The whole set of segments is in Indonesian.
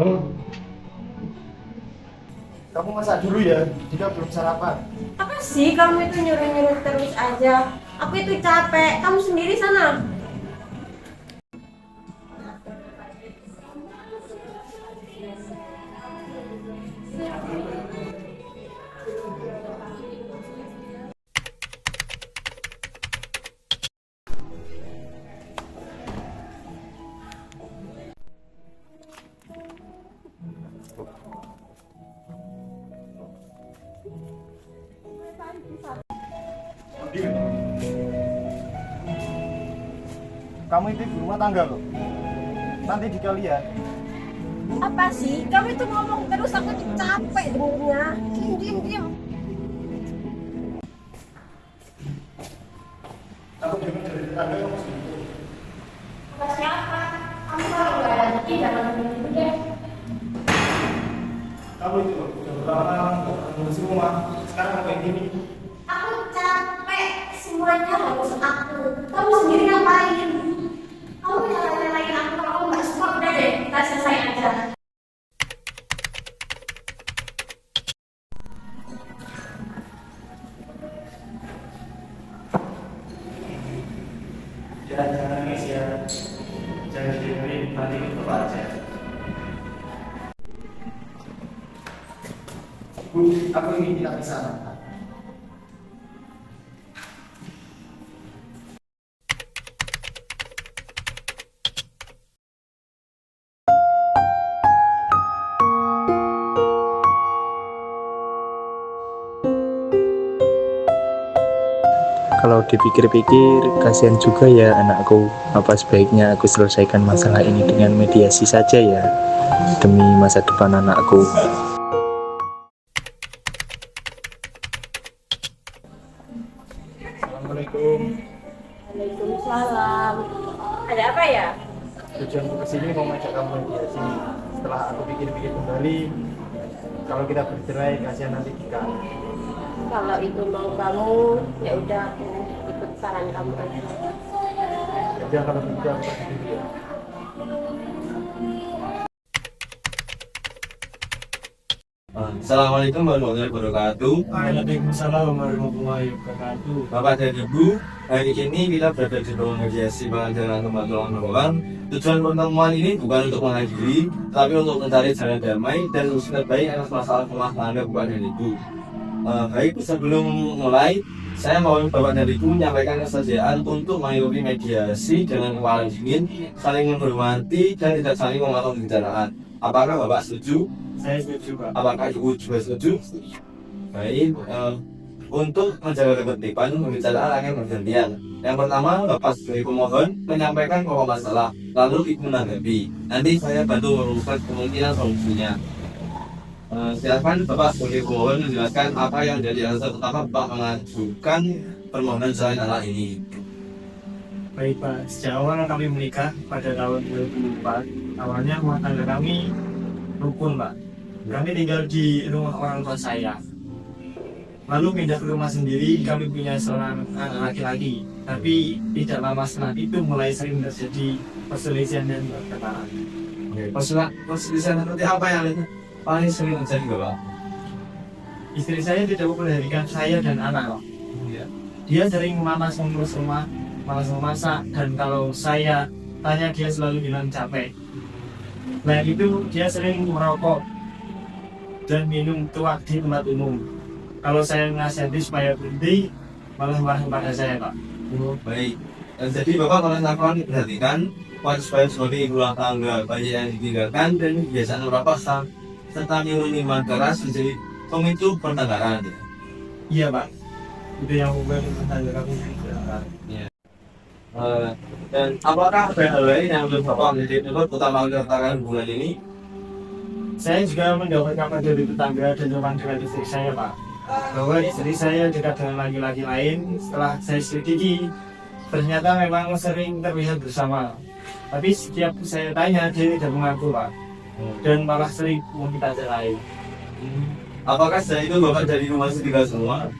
Halo. Kamu masak dulu ya, jika belum sarapan. Apa sih kamu itu nyuruh-nyuruh terus aja? Aku itu capek, kamu sendiri sana. Kamu itu ibu rumah tangga loh. Nanti jika lihat. Apa sih? Kamu itu ngomong terus, aku tuh capek dengernya. Diam. Aku dengar dari tetangga kamu segitu. Siapa? Kamu kalau nggak ada rezeki jangan begitu deh. Kamu itu loh, udah berapa lama nggak ketemu di rumah. Sekarang kamu kayak gini. Aku capek, semuanya harus aku. Kamu sendiri ngapain? Kamu jangan nyalain aku kalau kamu nggak suka, udah deh, kita selesai aja. Jangan nangis ya. Jangan dengerin, nanti itu aja. Bu, aku ingin kita bisa. Kalau dipikir-pikir, kasihan juga ya anakku. Apa sebaiknya aku selesaikan masalah ini dengan mediasi saja ya, demi masa depan anakku. Assalamualaikum. Waalaikumsalam. Ada apa ya? Tujuanku kesini mau ngajak kamu mediasi. Setelah aku pikir-pikir kembali, kalau kita bercerai, kasihan nanti Dika. Kalau itu mau kamu, ya udah aku ikut saran kamu aja. Jadi kalau begitu aku pergi dulu ya. Assalamualaikum warahmatullahi wabarakatuh. Waalaikumsalam warahmatullahi wabarakatuh. Bapak dan Ibu, hari ini kita berada di ruang mediasi pengadilan nomor 08. Tujuan pertemuan ini bukan untuk menghadiri, tapi untuk mencari jalan damai dan solusi terbaik atas masalah rumah tangga Bapak dan Ibu. Baik, sebelum mulai, saya mau Bapak dan Ibu menyampaikan kesediaan untuk mengikuti mediasi dengan kepala dingin, saling menghormati dan tidak saling memotong pembicaraan. Apakah Bapak setuju? Saya setuju, Pak. Apakah Ibu juga setuju? Baik, untuk menjaga ketertiban pembicaraan akan bergantian. Yang pertama, Bapak sebagai pemohon menyampaikan pokok masalah, lalu Ibu menanggapi. Nanti saya bantu merumuskan kemungkinan solusinya. Silakan Bapak sebagai pemohon menjelaskan apa yang menjadi alasan utama Bapak mengajukan permohonan cerai anak ini. Baik Pak, sejak awal kami menikah pada tahun 2004, awalnya rumah tangga kami rukun Pak. Kami tinggal di rumah orang tua saya. Lalu pindah ke rumah sendiri, kami punya seorang anak laki-laki. Tapi tidak lama setelah itu mulai sering terjadi perselisihan dan pertengkaran. Perselisihan seperti apa yang paling sering terjadi Bapak? Istri saya tidak memperhatikan saya dan anak Pak. Ya. Dia sering malas mengurus rumah, malas memasak, dan kalau saya tanya dia selalu bilang capek. Selain itu, dia sering merokok dan minum tuak di tempat umum. Kalau saya ngasihati supaya berhenti, malah marah kepada saya Pak. Oh, baik. Jadi Bapak kalau lakukan perhatikan supaya seperti ibu rumah tangga banyak yang ditinggalkan dan kebiasaan merokok serta minum minuman keras menjadi pemicu pertengkaran. Iya Pak, itu yang membuat tangga kami. Dan apakah ada hal lain yang menurut Bapak menjadi penyebab utama keretakan hubungan ini? Saya juga mendapatkan kabar dari tetangga dan teman dekat istri saya Pak, bahwa istri saya dekat dengan laki-laki lain. Setelah saya selidiki, ternyata memang sering terlihat bersama. Tapi setiap saya tanya, dia tidak mengaku Pak, dan malah sering meminta cerai. Apakah setelah itu Bapak dari rumah tinggal semua?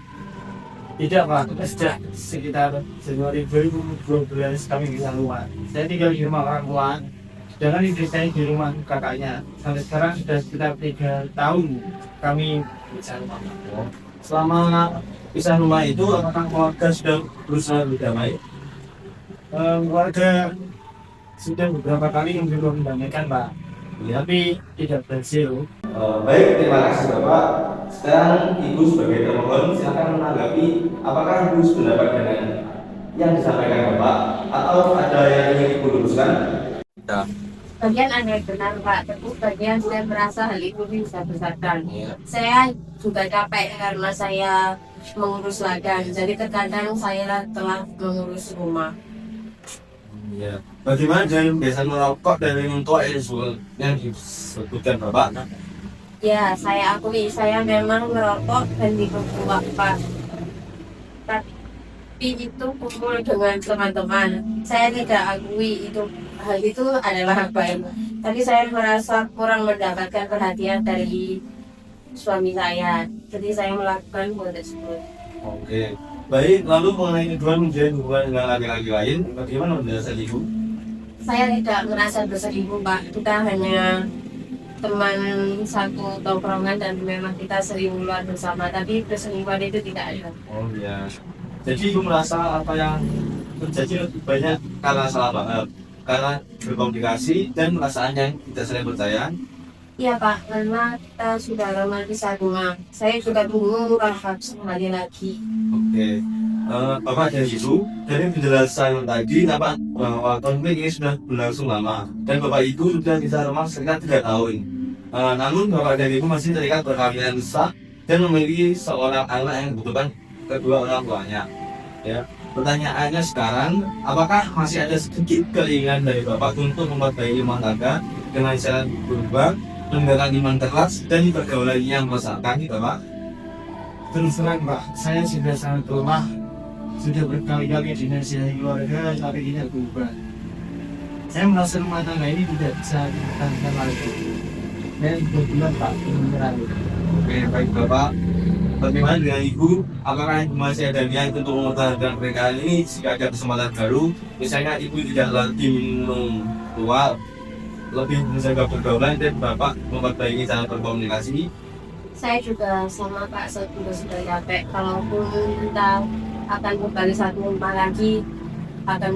Tidak Pak, sejak sekitar Januari 2012 kami bisa rumah. Saya tinggal di rumah orang tua, sedangkan istri saya di rumah kakaknya. Sampai sekarang sudah sekitar 3 tahun kami bisa rumah. Selama pisah rumah itu, apakah keluarga sudah berusaha berdamai? Warga sudah beberapa kali mencoba mendamaikan Pak, tapi tidak berhasil. Baik, terima kasih Bapak. Sekarang Ibu sebagai termohon silakan menanggapi apakah Ibu sependapat dengan yang disampaikan Bapak atau ada yang ingin Ibu luruskan? Bagian ada yang benar Pak, tapi bagian saya merasa hal itu bisa bersadar. Saya juga capek karena saya mengurus ladang, jadi terkadang saya telah mengurus rumah. Ya. Bagaimana dengan kebiasaan merokok dan minum tua yang disebutkan Bapak? Ya, saya akui saya memang merokok dan minum tua Pak. Tapi itu kumpul dengan teman-teman. Saya tidak akui hal itu adalah baik. Tapi saya merasa kurang mendapatkan perhatian dari suami saya. Jadi saya melakukan hal tersebut. Oke. Baik, lalu mengenai tujuan menjalin hubungan dengan laki-laki lain, bagaimana penjelasan Ibu? Saya tidak merasa berselingkuh Pak. Kita hanya teman satu tongkrongan dan memang kita sering keluar bersama, tapi perselingkuhan itu tidak ada. Oh iya. Jadi Ibu merasa apa yang terjadi lebih banyak karena salah paham, karena berkomunikasi dan perasaan yang tidak saling percaya. Iya Pak, karena kita sudah lama pisah rumah. Saya juga tunggu rahab sekali lagi. Oke. Bapak dan Ibu, dari penjelasan tadi nampak bahwa konflik ini sudah berlangsung lama dan Bapak Ibu sudah bisa rumah sekitar 3 tahun. Namun Bapak dan Ibu masih terikat perkawinan sah dan memiliki seorang anak yang membutuhkan kedua orang tuanya. Ya. Pertanyaannya sekarang, apakah masih ada sedikit keinginan dari Bapak untuk memperbaiki rumah tangga dengan cara berubah, meninggalkan iman keras dan pergaulan yang meresahkan, Bapak? Terus terang Pak, saya sudah sangat lemah, sudah berkali-kali dinasihati keluarga tapi tidak berubah. Saya merasa rumah tangga ini tidak bisa dipertahankan lagi. Dan berbulan Pak, menyerah. Oke, baik Bapak. Bagaimana dengan Ibu? Apakah Ibu masih ada niat untuk mempertahankan pernikahan ini jika ada kesempatan baru? Misalnya Ibu tidak lagi minum tua, lebih menjaga pergaulan dan Bapak memperbaiki cara berkomunikasi. Saya juga sama Pak, saya juga sudah capek. Kalaupun kita akan kembali satu rumah lagi, akan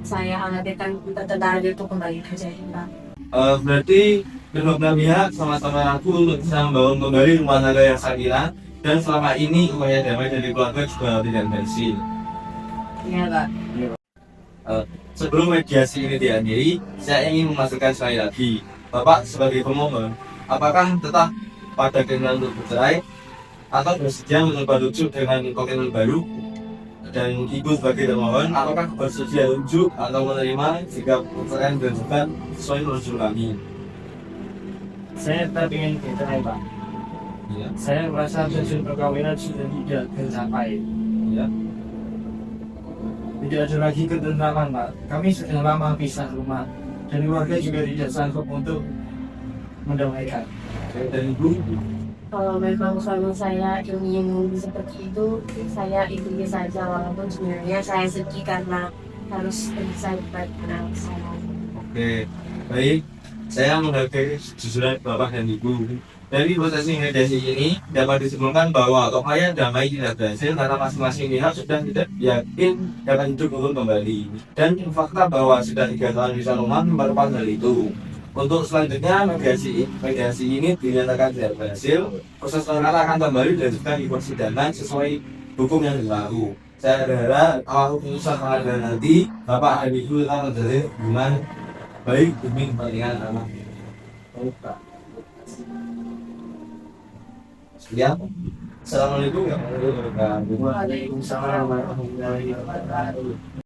saya khawatirkan kita tentara itu kembali kerja Pak. Berarti kedua belah pihak sama-sama ragu untuk bisa membangun kembali rumah tangga yang sakinah dan selama ini upaya damai dari keluarga juga tidak berhasil. Iya Pak. Sebelum mediasi ini diakhiri, saya ingin memastikan sekali lagi, Bapak sebagai pemohon, apakah tetap pada keinginan untuk bercerai atau bersedia mencoba rujuk dengan komitmen baru? Dan Ibu sebagai termohon, apakah bersedia rujuk atau menerima jika perceraian dilakukan sesuai prosedur kami? Saya tetap ingin bercerai Pak. Ya. Saya merasa tujuan perkawinan sudah tidak tercapai. Ya. Tidak ada lagi ketentraman Pak. Kami sudah lama pisah rumah dan keluarga juga tidak sanggup untuk mendamaikan. Dan Ibu, Kalau memang suami saya ingin seperti itu, saya ikuti saja walaupun sebenarnya saya sedih karena harus berpisah dengan anak saya. oke, baik. Saya menghargai kejujuran Bapak dan Ibu. Dari proses mediasi ini dapat disimpulkan bahwa upaya damai tidak berhasil karena masing-masing pihak sudah tidak yakin dapat hidup rukun kembali. Dan fakta bahwa sudah 3 tahun bisa rumah merupakan hal itu. Untuk selanjutnya mediasi ini dinyatakan tidak berhasil. Proses perkara akan kembali dilanjutkan di persidangan sesuai hukum yang berlaku. Saya berharap awal keputusan pengadilan nanti Bapak dan Ibu akan menjalin hubungan baik demi kepentingan anak. Baik Pak. Seperti apa? Assalamualaikum warahmatullahi wabarakatuh. Waalaikumsalam warahmatullahi wabarakatuh.